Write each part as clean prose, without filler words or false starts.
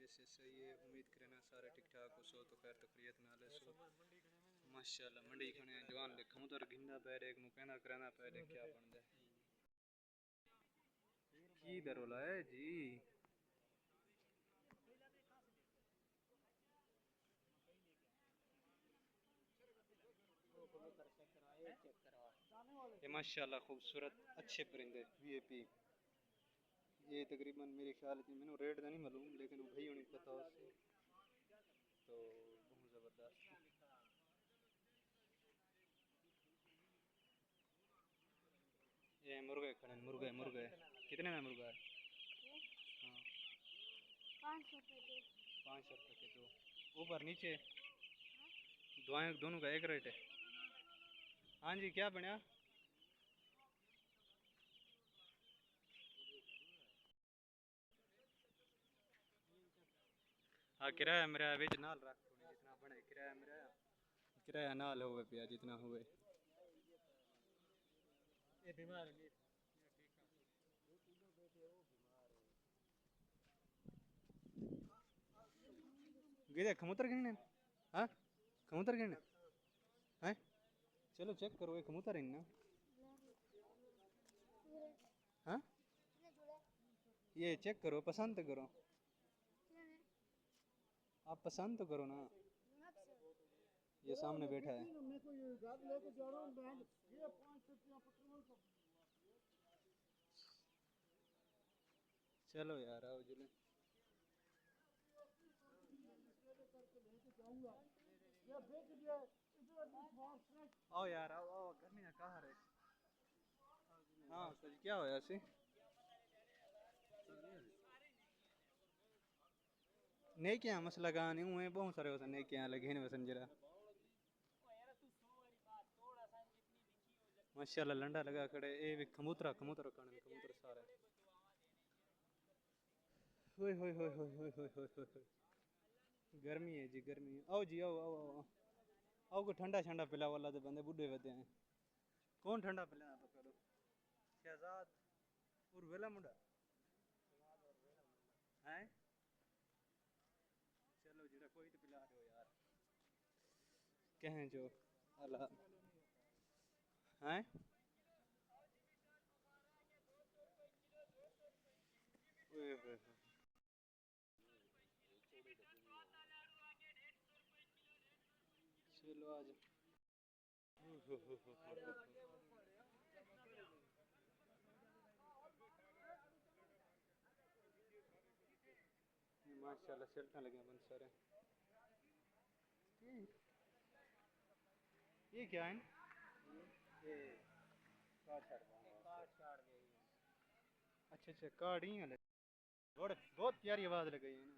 तरीके से सही है। उम्मीद करना सारे ठीक ठाक हो सो तो खैर तकरीयत नाले सो माशाल्लाह मंडी खाने जवान ले खमुतर गिंदा पैर एक मुकैना कराना पैर क्या बनदा की दरोला है जी। ये माशाल्लाह खूबसूरत अच्छे परिंदे वीआईपी। ये तकरीबन मेरे ख्याल में मैंने रेट तो नहीं मालूम लेकिन वो भाई उन्हें पता उससे तो बहुत ज़बरदस्त। ये मुर्गे खड़े मुर्गे मुर्गे कितने में मुर्गा है? हाँ 500 रुपये के दो ऊपर नीचे दुआएं दोनों का एक रेट है। हाँ जी क्या बनया? हाँ किराया मेरा विच नाल रख जितना बने किराया मेरा किराया नाल होवे पिया जितना होवे। ये बीमार है गए कबूतर गिनने हाँ कबूतर गिनने हैं चलो चेक करो एक कबूतर है ना हाँ ये चेक करो पसंद करो आप पसंद तो करो ना ये सामने बैठा है। चलो यार आओ जुले आओ यार आओ आओ गर्मी ना कहाँ रहे। हाँ सच क्या होया सी नहीं क्या मसला कहाँ नहीं हुए बहुत सारे होते नहीं क्या लगे हैं वसन जरा माशाल्लाह लंडा लगा खड़े ये भी कबूतरा कबूतर खाने कबूतर सारे होए होए होए होए होए होए होए होए होए। गर्मी है जी गर्मी है आओ जी आओ आओ आओ आओ को ठंडा ठंडा पिला वाला तो बंदे बुढ़े होते हैं कौन ठंडा पिलाना पकड़ो शहजाद और वेला मुंडा हैं चलो जरा कोई तो पिला दो यार कहें जो अल्लाह हैं ओए होए होए। चलो आज माशाल्लाह चलता लगे बन सारे ये क्या है ये अच्छा अच्छा कार्ड ही है बहुत बहुत प्यारी आवाज लगाई है ना।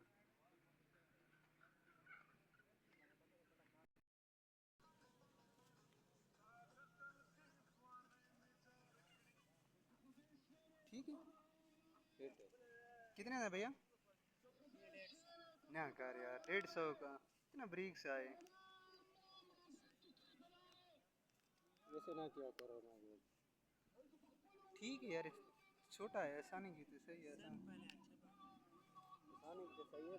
ठीक है कितने का भैया ना कर यार 150 का इतना ब्रीक से आए वैसे ना क्या करो ना ठीक है यार छोटा है ऐसा नहीं की तो सही है ऐसा आसानी तो सही है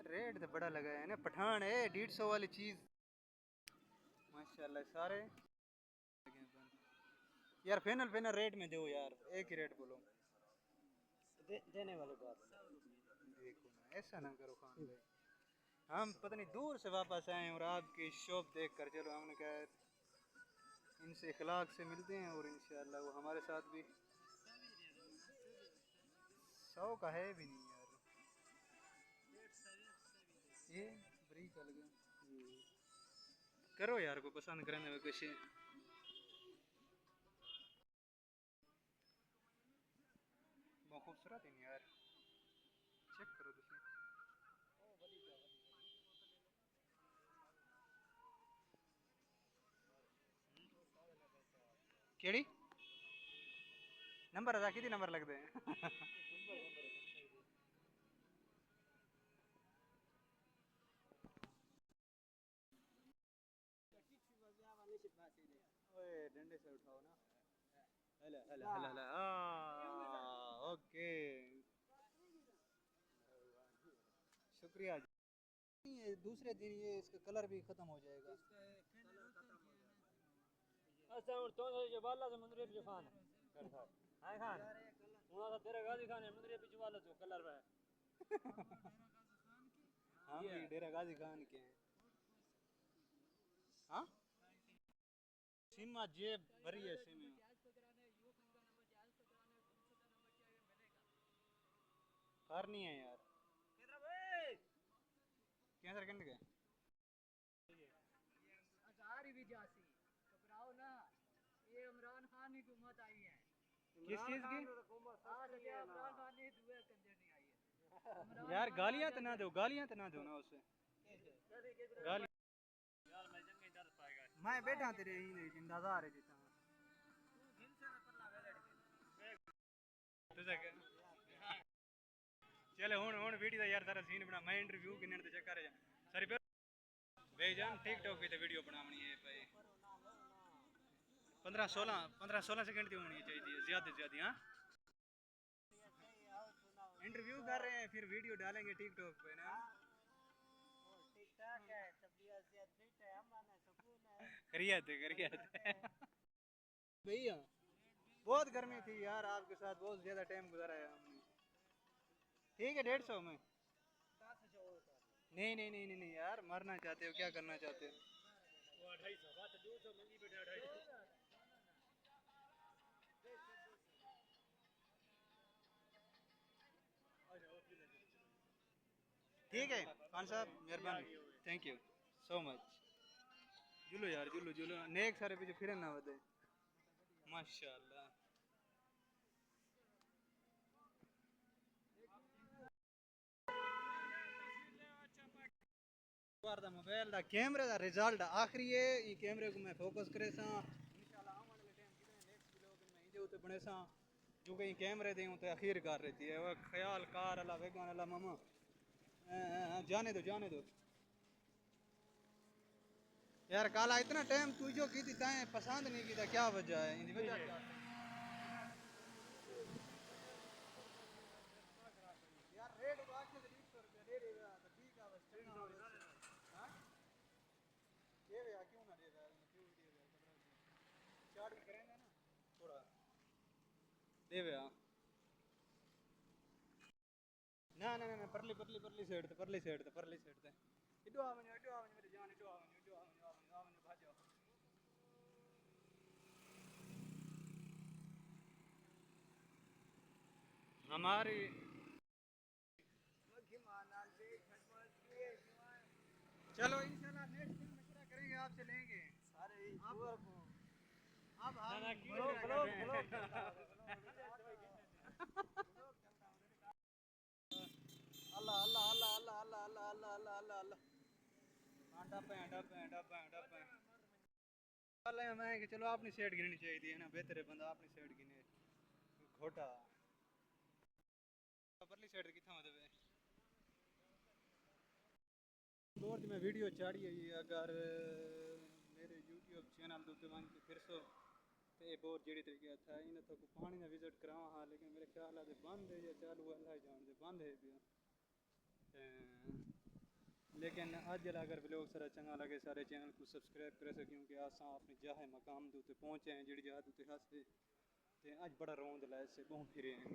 रेट तो बड़ा लगा है ना पठान है 150 वाली चीज माशाल्लाह सारे यार फाइनल फाइनल रेट में दो यार एक ही रेट बोलो देने वाली बात देखो ना ऐसा ना करो खान भाई हम पता नहीं दूर से वापस आए और आपकी शॉप देख कर चलो हमने कहा इनसे इखलाक से मिलते हैं और इंशाल्लाह वो हमारे साथ भी 100 का है भी नहीं यार ये बड़ी कर गया करो यार को पसंद करने में कुछ बहुत खूबसूरत है यार चेक करो तुम केड़ी नंबर अदा कितने नंबर लगते हैं ओए डंडे से उठाओ ना हला हला हला हला ओके शुक्रिया जी। ये दूसरे दिन ये इसका कलर भी खत्म हो जाएगा। अच्छा और तो ये वाला से मंदिर पे खान है हां खान उना सा तेरे गाजी खान है मंदिर पे वाला जो कलर है हम भी डेरा गाजी खान के हैं। हाँ सीमा जेब भरी है सीमा। कार नहीं है यार कैंसर करने के अचारी भी जासी घबराओ ना ये इमरान खान की हुकूमत आई है किस चीज की आज ये इमरान खान ने दुआ कंजर नहीं आई है यार गालियां तो ना दो ना उसे गाली यार मैं जंग डर पाएगा मैं बैठा तेरे ही नहीं इंतजार है जीता तुझे चले हुन वीडियो दा यार सारा सीन बना मैं इंटरव्यू किन्ने ते चेक कर जा सारी बेजान टिकटॉक पे वीडियो बनावनी है भाई 15-16 सेकंड की होनी चाहिए ज्यादा से ज्यादा हाँ इंटरव्यू कर रहे हैं फिर वीडियो डालेंगे टिकटॉक पे ना करिए भैया बहुत गर्मी थी यार आपके साथ बहुत ज्यादा टाइम गुजारा है हमने ठीक है 150 में नहीं यार मरना चाहते हो क्या करना चाहते हो वो 250 बात 200 मंगी बेटा 250 ठीक है खान साहब मेहरबानी थैंक यू सो मच जुलो यार जुलो नेक सारे पीछे फिर ना बदे माशाल्लाह मोबाइल दा कैमरे दा रिजल्ट आखिरी है ई कैमरे को मैं फोकस करे सा इंशाल्लाह आने वाले टाइम कितने नेक्स्ट व्लॉग में इदे उते बने सा जो कहीं कैमरे दे उते आखिर कर रहती है वो ख्याल कार अल्लाह वेगान अल्लाह मामा जाने दो यार काला इतना टाइम तू जो की थी ताए पसंद नहीं की था क्या वजह है इनकी वजह क्या यार रेट बात से 300 रुपया दे देगा तो ठीक है बस चलना बस हां ये भैया क्यों ना दे रहा है क्यों वीडियो है चार्ट भी करेंगे ना थोड़ा दे भैया ना परली साइड ते इडो आवने मेरी जान इडो आवने भाजो हमारी चलो इंशाल्लाह नेक्स्ट दिन मशवरा करेंगे आपसे लेंगे सारे अब हम अल्लाह अल्लाह अल्लाह अल्लाह अल्लाह अल्लाह अल्लाह अल्लाह अल्लाह अल्लाह डप है अल्लाह मैं कि चलो अपनी साइड गिननी चाहिए है ना बेहतर है बंदा अपनी साइड गिने घोटा परली साइड किथा मतलब है दौर मैं वीडियो चाड़ी है अगर मेरे YouTube चैनल तो वन के फिर सो ते बहुत जेड़ी तरीके था इन तो पानी ना विजिट करावा हां लेकिन मेरे ख्याल है बंद है या चालू है अल्लाह जान दे बंद है पिया लेकिन अज अगर ब्लॉग सारा चंगा लगे सारे चैनल को सब्सक्राइब करे सो क्योंकि असा अपने जाहे मकाम दे पहुंचे हैं जेड़ी जगह ते हस ते अज बड़ा रौंद लाए से घूम फिरे हैं